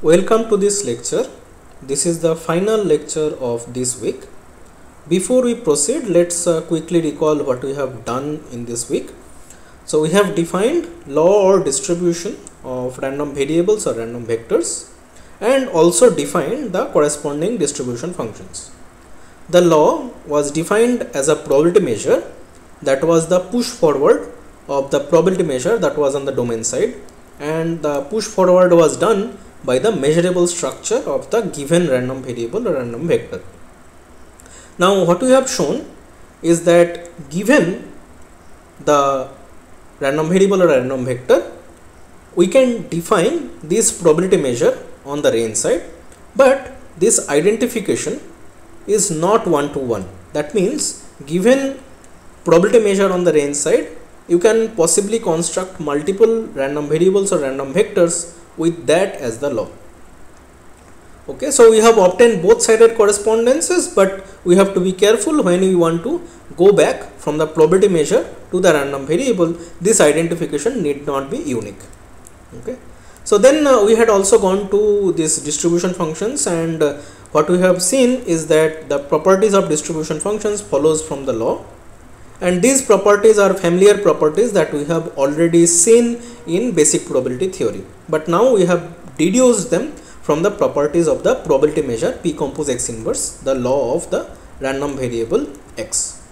Welcome to this lecture. This is the final lecture of this week. Before we proceed, let's quickly recall what we have done in this week. So we have defined law or distribution of random variables or random vectors and also defined the corresponding distribution functions. The law was defined as a probability measure, that was the push forward of the probability measure that was on the domain side, and the push forward was done by the measurable structure of the given random variable or random vector. Now what we have shown is that given the random variable or random vector, we can define this probability measure on the range side, but this identification is not one-to-one. That means given probability measure on the range side, you can possibly construct multiple random variables or random vectors with that as the law. Okay, so we have obtained both sided correspondences, but we have to be careful when we want to go back from the probability measure to the random variable. This identification need not be unique. Okay, so then we had also gone to these distribution functions, and what we have seen is that the properties of distribution functions follows from the law, and these properties are familiar properties that we have already seen in basic probability theory, but now we have deduced them from the properties of the probability measure P compose X inverse, the law of the random variable X.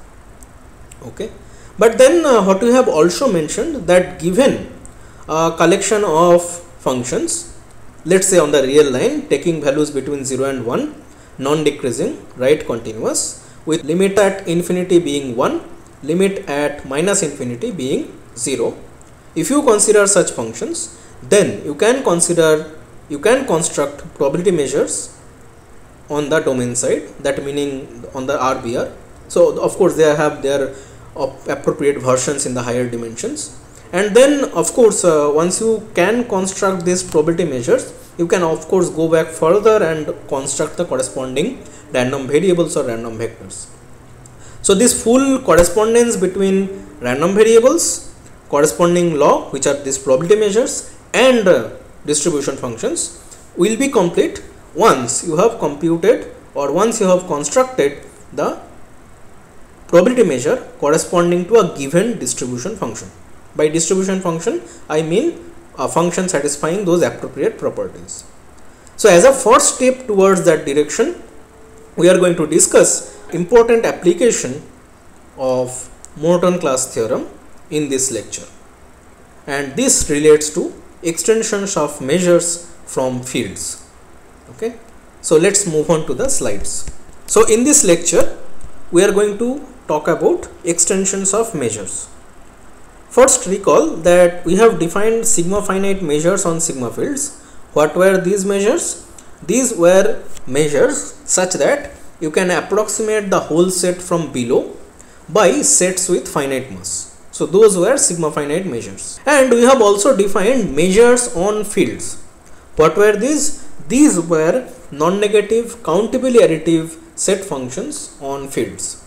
Okay, but then what we have also mentioned, that given a collection of functions, let's say on the real line taking values between 0 and 1, non-decreasing, right continuous, with limit at infinity being 1, limit at minus infinity being 0. If you consider such functions, then you can construct probability measures on the domain side, that meaning on the RBR. So of course they have their appropriate versions in the higher dimensions, and then of course once you can construct these probability measures, you can of course go back further and construct the corresponding random variables or random vectors. So this full correspondence between random variables, corresponding law, which are these probability measures, and distribution functions will be complete once you have computed or once you have constructed the probability measure corresponding to a given distribution function. By distribution function, I mean a function satisfying those appropriate properties. So as a first step towards that direction, we are going to discuss important application of Morton class theorem in this lecture, and this relates to extensions of measures from fields. Okay, so let's move on to the slides. So in this lecture we are going to talk about extensions of measures. First, recall that we have defined sigma finite measures on sigma fields. What were these measures? These were measures such that you can approximate the whole set from below by sets with finite mass. So those were sigma finite measures. And we have also defined measures on fields. What were these? These were non-negative countably additive set functions on fields.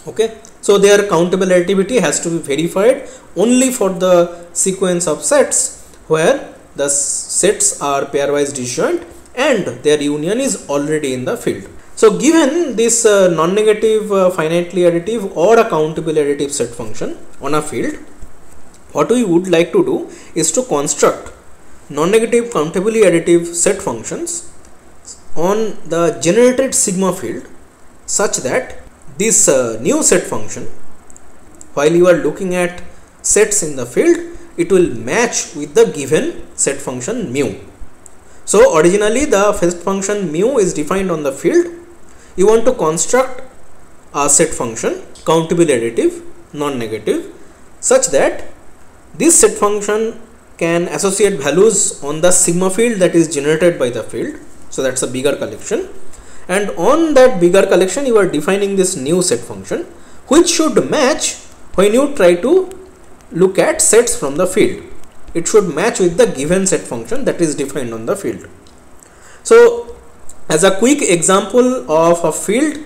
Okay, so their countable additivity has to be verified only for the sequence of sets where the sets are pairwise disjoint and their union is already in the field. So given this non-negative finitely additive or a countable additive set function on a field, what we would like to do is to construct non-negative countably additive set functions on the generated sigma field such that this new set function, while you are looking at sets in the field, it will match with the given set function mu. So originally the first function mu is defined on the field. You want to construct a set function countably additive, non-negative, such that this set function can associate values on the sigma field that is generated by the field. So that's a bigger collection, and on that bigger collection you are defining this new set function which should match when you try to look at sets from the field. It should match with the given set function that is defined on the field. So as a quick example of a field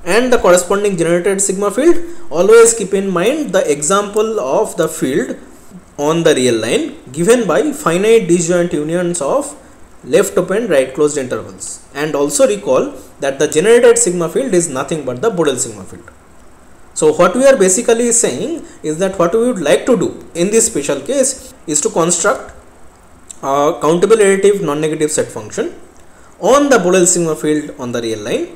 and the corresponding generated sigma field, always keep in mind the example of the field on the real line given by finite disjoint unions of left open right closed intervals, and also recall that the generated sigma field is nothing but the Borel sigma field. So what we are basically saying is that what we would like to do in this special case is to construct a countable additive non-negative set function on the Borel sigma field on the real line,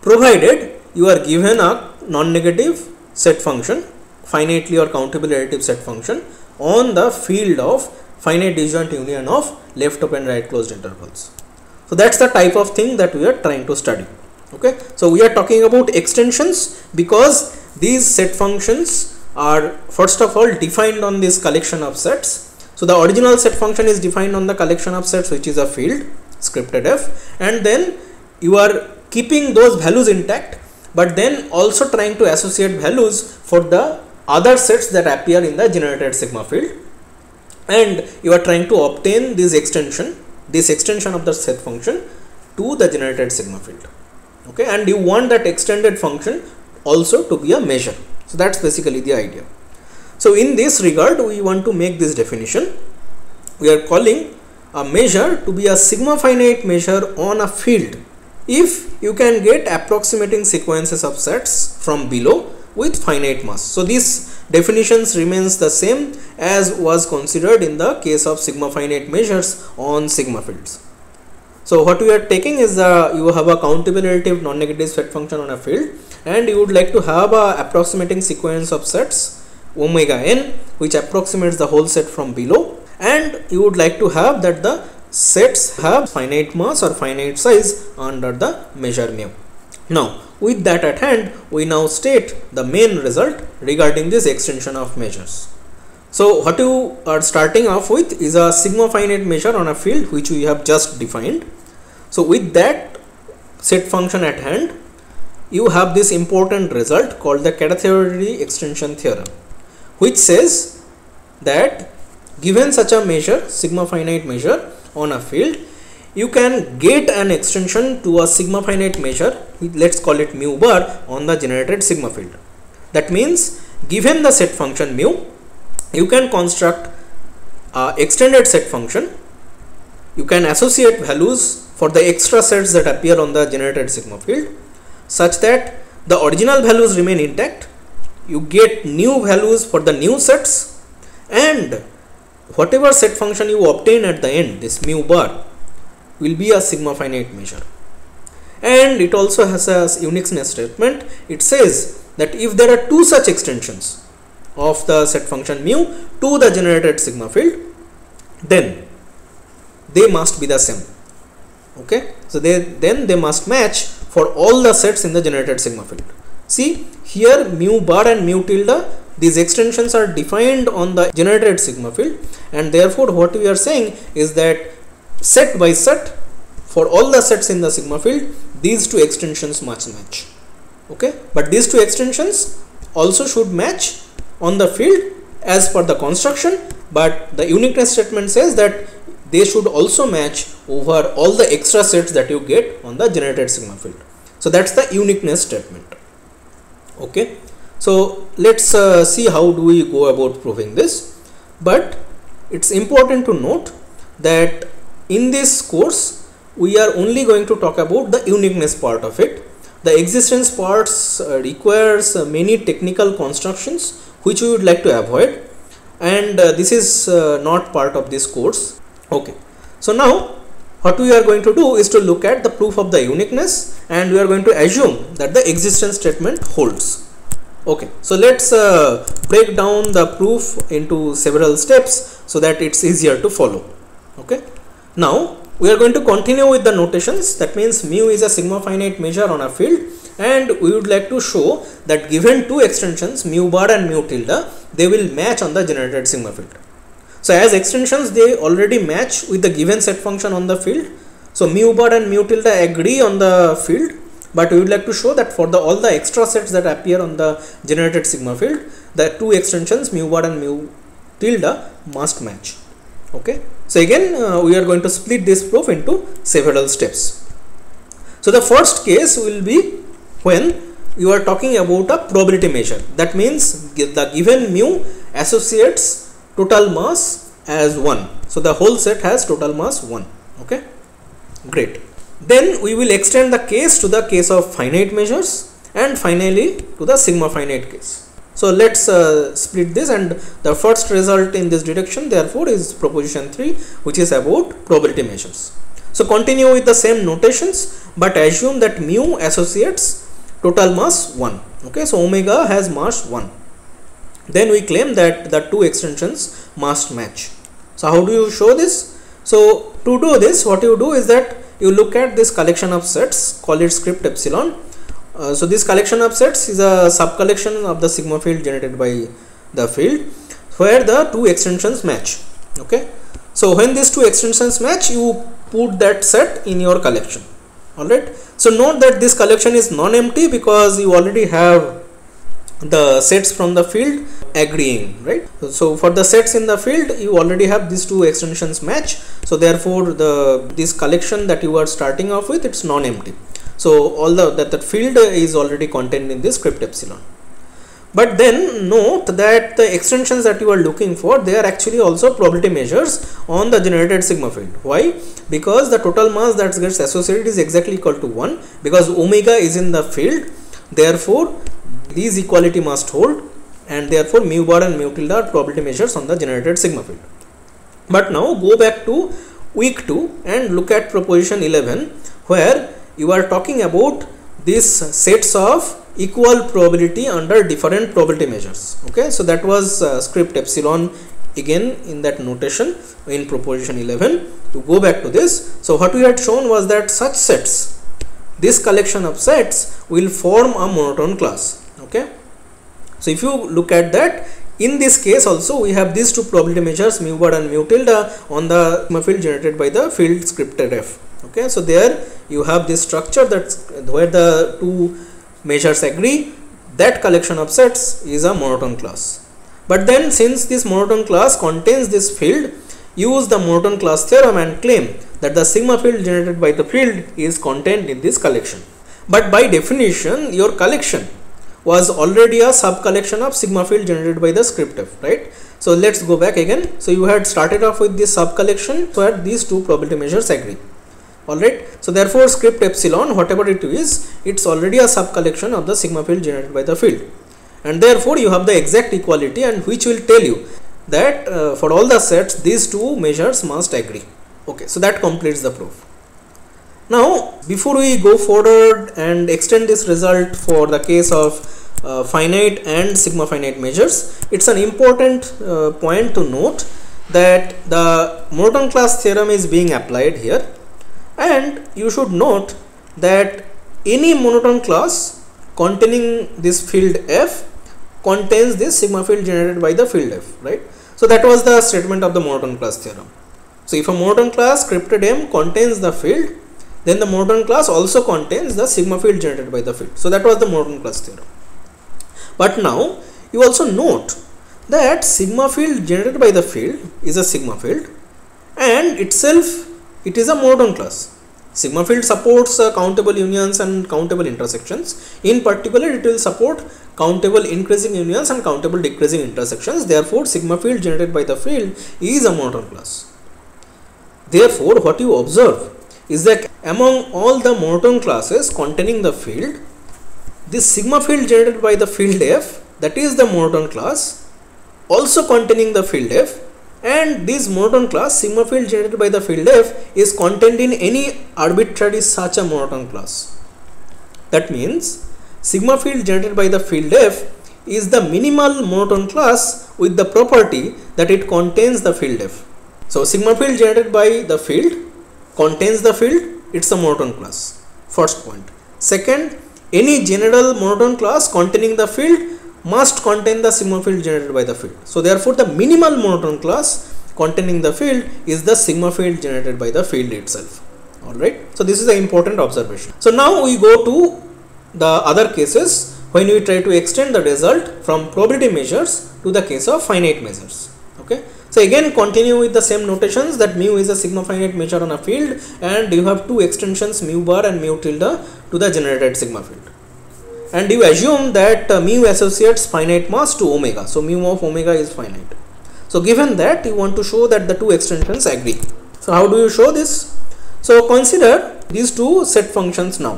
provided you are given a non-negative set function, finitely or countable additive set function on the field of finite disjoint union of left open right closed intervals. So that's the type of thing that we are trying to study. Okay, so we are talking about extensions because these set functions are first of all defined on this collection of sets. So the original set function is defined on the collection of sets, which is a field scripted f, and then you are keeping those values intact, but then also trying to associate values for the other sets that appear in the generated sigma field, and you are trying to obtain this extension of the set function to the generated sigma field. Okay, and you want that extended function also to be a measure. So that's basically the idea. So in this regard, we want to make this definition. We are calling a measure to be a sigma finite measure on a field if you can get approximating sequences of sets from below with finite mass. So this definitions remains the same as was considered in the case of sigma finite measures on sigma fields. So what we are taking is you have a countable additive non-negative set function on a field, and you would like to have a approximating sequence of sets omega n which approximates the whole set from below, and you would like to have that the sets have finite mass or finite size under the measure mu. Now with that at hand, we now state the main result regarding this extension of measures. So what you are starting off with is a sigma finite measure on a field which we have just defined. So with that set function at hand, you have this important result called the Carathéodory extension theorem, which says that given such a measure, sigma finite measure on a field, you can get an extension to a sigma finite measure, let's call it mu bar, on the generated sigma field. That means given the set function mu, you can construct a extended set function. You can associate values for the extra sets that appear on the generated sigma field such that the original values remain intact. You get new values for the new sets, and whatever set function you obtain at the end, this mu bar, will be a sigma finite measure. And it also has a uniqueness statement. It says that if there are two such extensions of the set function mu to the generated sigma field, then they must be the same. Okay, so then they must match for all the sets in the generated sigma field. See here, mu bar and mu tilde, these extensions are defined on the generated sigma field, and therefore what we are saying is that set by set, for all the sets in the sigma field, these two extensions must match. Okay, but these two extensions also should match on the field as per the construction, but the uniqueness statement says that they should also match over all the extra sets that you get on the generated sigma field. So that's the uniqueness statement. Okay, so let's see how do we go about proving this. But it's important to note that in this course we are only going to talk about the uniqueness part of it. The existence parts requires many technical constructions which we would like to avoid, and this is not part of this course. Okay, so now what we are going to do is to look at the proof of the uniqueness, and we are going to assume that the existence statement holds. Okay, so let's break down the proof into several steps so that it's easier to follow. Okay, now we are going to continue with the notations. That means mu is a sigma finite measure on a field, and we would like to show that given two extensions mu bar and mu tilde, they will match on the generated sigma field. So as extensions, they already match with the given set function on the field. So mu bar and mu tilde agree on the field, but we would like to show that for all the extra sets that appear on the generated sigma field, the two extensions mu bar and mu tilde must match. Okay, so again we are going to split this proof into several steps. So the first case will be when you are talking about a probability measure. That means the given mu associates total mass as 1. So the whole set has total mass 1. Okay, Great. Then we will extend the case to the case of finite measures and finally to the sigma finite case. So let's split this, and the first result in this deduction therefore is proposition 3, which is about probability measures. So continue with the same notations, but assume that mu associates total mass 1. Okay, so omega has mass 1. Then we claim that the two extensions must match. So how do you show this? So to do this, what you do is that you look at this collection of sets, call it script epsilon. So this collection of sets is a sub collection of the sigma field generated by the field where the two extensions match. Okay, so when these two extensions match, you put that set in your collection. Alright, so note that this collection is non-empty because you already have the sets from the field agreeing, right? So for the sets in the field, you already have these two extensions match, so therefore this collection that you are starting off with, it's non-empty. So all that field is already contained in this script epsilon. But then note that the extensions that you are looking for, they are actually also probability measures on the generated sigma field. Why? Because the total mass that gets associated is exactly equal to 1, because omega is in the field, therefore these equality must hold, and therefore mu bar and mu tilde are probability measures on the generated sigma field. But now go back to week 2 and look at proposition 11, where you are talking about these sets of equal probability under different probability measures. Okay, so that was script epsilon again in that notation in proposition 11. To go back to this, so what we had shown was that such sets, this collection of sets will form a monotone class. Okay, so if you look at that, in this case also we have these two probability measures mu bar and mu tilde on the sigma field generated by the field scripted f. Okay, so there you have this structure that's where the two measures agree, that collection of sets is a monotone class. But then since this monotone class contains this field, use the monotone class theorem and claim that the sigma field generated by the field is contained in this collection. But by definition, your collection was already a sub collection of sigma field generated by the script f, right? So let's go back again. So you had started off with this sub collection where these two probability measures agree. Alright, so therefore script epsilon, whatever it is, it's already a sub collection of the sigma field generated by the field, and therefore you have the exact equality, and which will tell you that for all the sets these two measures must agree. Okay, so that completes the proof. Now before we go forward and extend this result for the case of finite and sigma finite measures, it's an important point to note that the monotone class theorem is being applied here. And you should note that any monotone class containing this field f contains this sigma field generated by the field f, right? So that was the statement of the monotone class theorem. So if a monotone class scripted m contains the field, then the monotone class also contains the sigma field generated by the field. So that was the monotone class theorem. But now you also note that sigma field generated by the field is a sigma field, and itself it is a monotone class. Sigma field supports countable unions and countable intersections. In particular, it will support countable increasing unions and countable decreasing intersections. Therefore, sigma field generated by the field is a monotone class. Therefore, what you observe is that among all the monotone classes containing the field, this sigma field generated by the field f, that is the monotone class, also containing the field f, and this monotone class sigma field generated by the field f is contained in any arbitrary such a monotone class. That means sigma field generated by the field f is the minimal monotone class with the property that it contains the field f. So sigma field generated by the field contains the field, it's a monotone class. First point. Second, any general monotone class containing the field must contain the sigma field generated by the field. So therefore the minimal monotone class containing the field is the sigma field generated by the field itself. Alright, so this is an important observation. So now we go to the other cases when we try to extend the result from probability measures to the case of finite measures. Okay, so again continue with the same notations that mu is a sigma finite measure on a field, and you have two extensions mu bar and mu tilde to the generated sigma field. And you assume that mu associates finite mass to omega. So mu of omega is finite. So given that, you want to show that the two extensions agree. So how do you show this? So consider these two set functions now.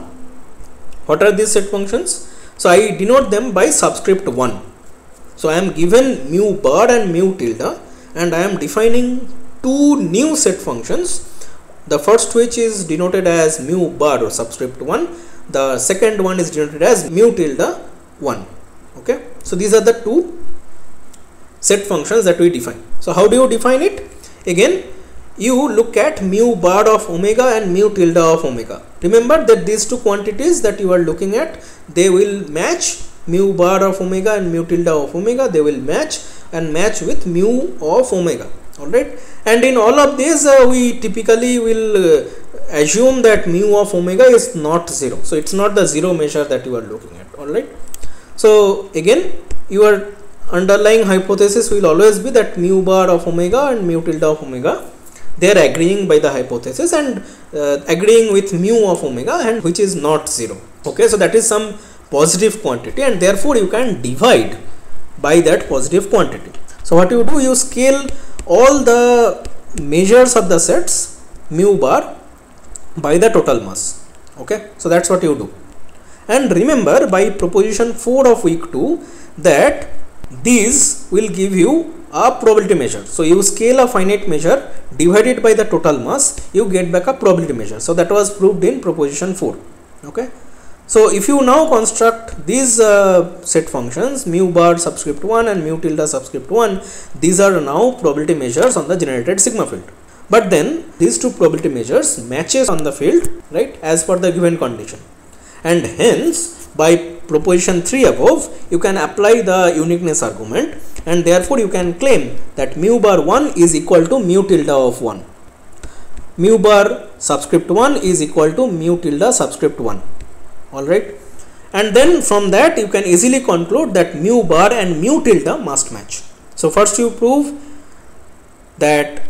What are these set functions? So I denote them by subscript 1. So I am given mu bar and mu tilde, and I am defining two new set functions. The first which is denoted as mu bar or subscript 1. The second one is denoted as mu tilde 1. Okay. So these are the two set functions that we define. So how do you define it? Again, you look at mu bar of omega and mu tilde of omega. Remember that these two quantities that you are looking at, they will match. Mu bar of omega and mu tilde of omega, they will match and match with mu of omega. Alright, and in all of these we typically will assume that mu of omega is not 0. So it's not the 0 measure that you are looking at. Alright, so again your underlying hypothesis will always be that mu bar of omega and mu tilde of omega, they are agreeing by the hypothesis and agreeing with mu of omega, and which is not 0. Okay, so that is some positive quantity, and therefore you can divide by that positive quantity. So what you do, you scale all the measures of the sets mu bar by the total mass. Okay, so that's what you do. And remember, by proposition 4 of week 2, that these will give you a probability measure. So you scale a finite measure, divide it by the total mass, you get back a probability measure. So that was proved in proposition 4. Okay, so if you now construct these set functions mu bar subscript 1 and mu tilde subscript 1, these are now probability measures on the generated sigma field. But then these two probability measures matches on the field, right, as per the given condition, and hence by proposition 3 above you can apply the uniqueness argument, and therefore you can claim that mu bar 1 is equal to mu tilde of 1, mu bar subscript 1 is equal to mu tilde subscript 1. Alright, and then from that you can easily conclude that mu bar and mu tilde must match. So first you prove that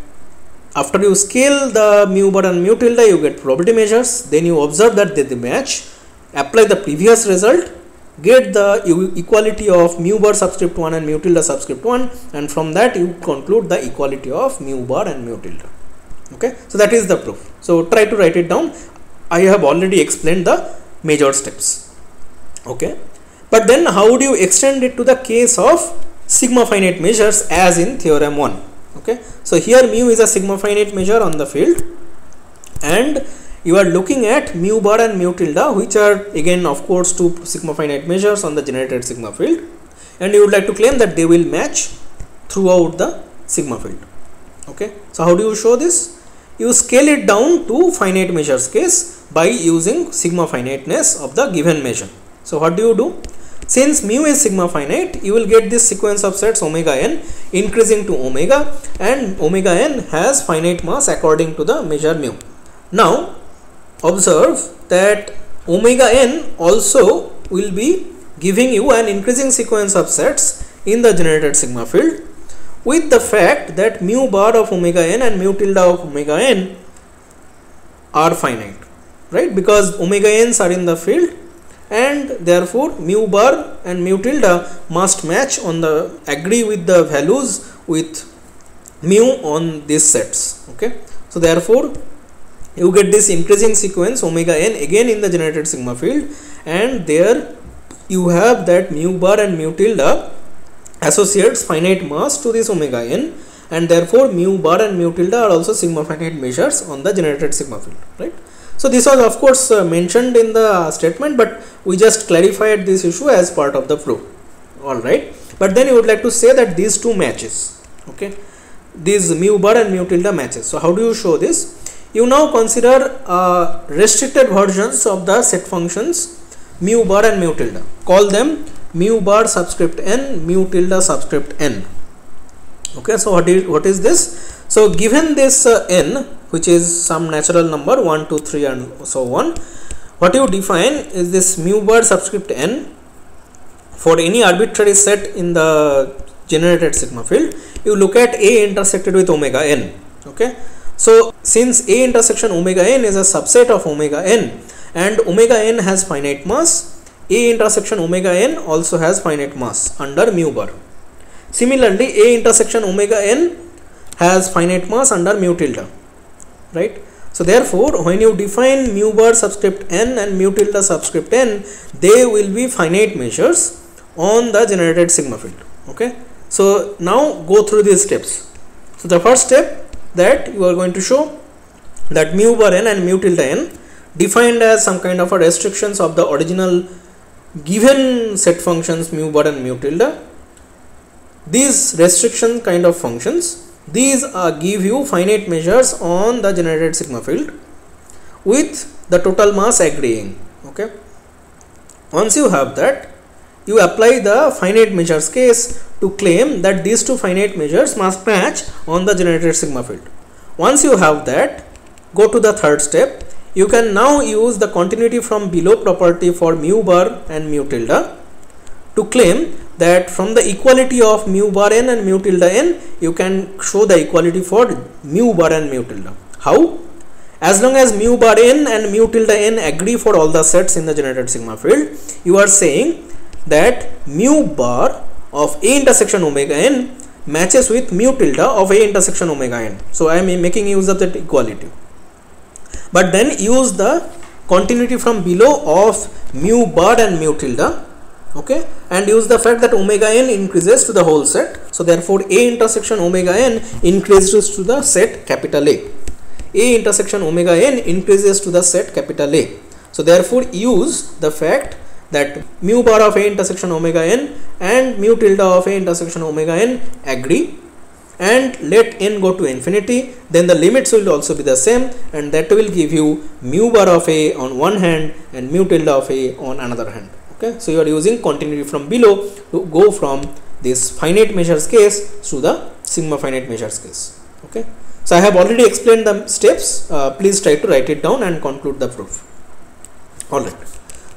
after you scale the mu bar and mu tilde, you get probability measures, then you observe that they match, apply the previous result, get the equality of mu bar subscript 1 and mu tilde subscript 1, and from that you conclude the equality of mu bar and mu tilde. Okay, so that is the proof. So try to write it down. I have already explained the major steps. Okay, but then how do you extend it to the case of sigma finite measures as in theorem 1? Okay, so here mu is a sigma finite measure on the field, and you are looking at mu bar and mu tilde, which are again of course two sigma finite measures on the generated sigma field, and you would like to claim that they will match throughout the sigma field. Okay, so how do you show this? You scale it down to finite measures case by using sigma finiteness of the given measure. So what do you do? Since mu is sigma finite, you will get this sequence of sets omega n increasing to omega, and omega n has finite mass according to the measure mu. Now observe that omega n also will be giving you an increasing sequence of sets in the generated sigma field, with the fact that mu bar of omega n and mu tilde of omega n are finite, right, because omega n's are in the field, and therefore mu bar and mu tilde must match on the agree with the values with mu on these sets. Okay, so therefore you get this increasing sequence omega n again in the generated sigma field, and there you have that mu bar and mu tilde associates finite mass to this omega n, and therefore mu bar and mu tilde are also sigma finite measures on the generated sigma field, right. So this was of course mentioned in the statement, but we just clarified this issue as part of the proof. Alright, but then you would like to say that these two matches, okay, these mu bar and mu tilde matches. So how do you show this? You now consider restricted versions of the set functions mu bar and mu tilde. Call them mu bar subscript n, mu tilde subscript n. Okay, so what is this? So given this n, which is some natural number 1, 2, 3 and so on, what you define is this mu bar subscript n for any arbitrary set in the generated sigma field. You look at A intersected with omega n. Okay, so since A intersection omega n is a subset of omega n, and omega n has finite mass, A intersection omega n also has finite mass under mu bar. Similarly, A intersection omega n has finite mass under mu tilde, right. So therefore, when you define mu bar subscript n and mu tilde subscript n, they will be finite measures on the generated sigma field. Okay. So now go through these steps. So the first step that you are going to show that mu bar n and mu tilde n defined as some kind of a restrictions of the original given set functions mu bar and mu tilde. These restriction kind of functions, these give you finite measures on the generated sigma field with the total mass agreeing. Okay. Once you have that, you apply the finite measures case to claim that these two finite measures must match on the generated sigma field. Once you have that, go to the third step. You can now use the continuity from below property for mu bar and mu tilde to claim that from the equality of mu bar n and mu tilde n, you can show the equality for mu bar and mu tilde. How? As long as mu bar n and mu tilde n agree for all the sets in the generated sigma field, you are saying that mu bar of A intersection omega n matches with mu tilde of A intersection omega n. So I am making use of that equality. But then use the continuity from below of mu bar and mu tilde. Okay, and use the fact that omega n increases to the whole set. So therefore A intersection omega n increases to the set capital A. A intersection omega n increases to the set capital A. So therefore use the fact that mu bar of A intersection omega n and mu tilde of A intersection omega n agree, and let n go to infinity, then the limits will also be the same, and that will give you mu bar of A on one hand and mu tilde of A on another hand. Okay, so you are using continuity from below to go from this finite measures case to the sigma finite measures case. Okay, so I have already explained the steps. Please try to write it down and conclude the proof. Alright,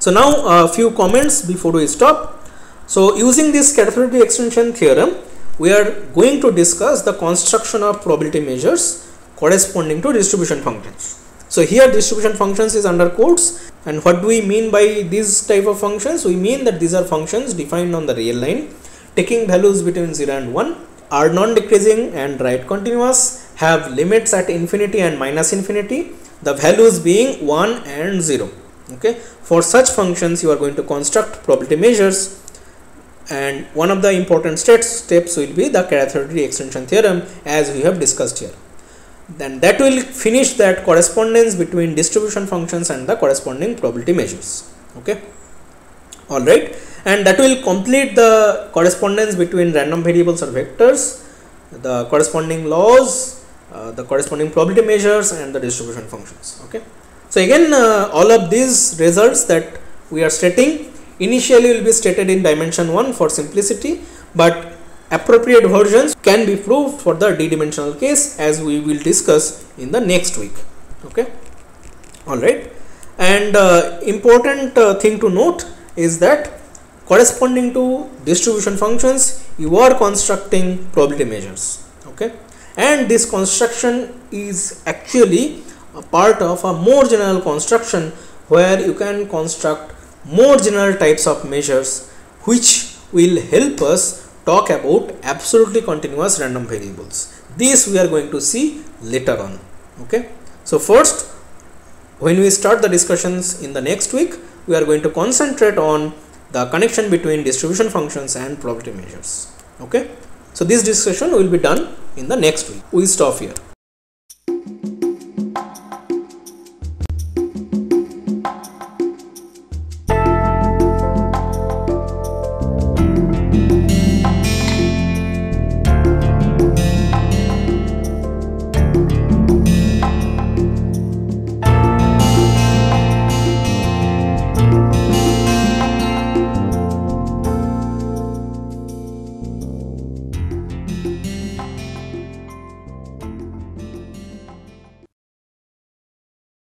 so now a few comments before we stop. So using this categorical extension theorem, we are going to discuss the construction of probability measures corresponding to distribution functions. So here distribution functions is under quotes, and what do we mean by these type of functions? We mean that these are functions defined on the real line, taking values between 0 and 1, are non-decreasing and right continuous, have limits at infinity and minus infinity, the values being 1 and 0. Okay, for such functions you are going to construct probability measures, and one of the important steps will be the Carathéodory extension theorem, as we have discussed here. Then that will finish that correspondence between distribution functions and the corresponding probability measures. Okay, all right, and that will complete the correspondence between random variables or vectors, the corresponding laws, the corresponding probability measures, and the distribution functions. Okay, so again all of these results that we are stating initially will be stated in dimension 1 for simplicity, but appropriate versions can be proved for the d-dimensional case, as we will discuss in the next week. Okay, all right, and important thing to note is that corresponding to distribution functions you are constructing probability measures. Okay, and this construction is actually a part of a more general construction where you can construct more general types of measures which will help us talk about absolutely continuous random variables. This we are going to see later on. Okay, so first, when we start the discussions in the next week, we are going to concentrate on the connection between distribution functions and probability measures. Okay, so this discussion will be done in the next week. We stop here.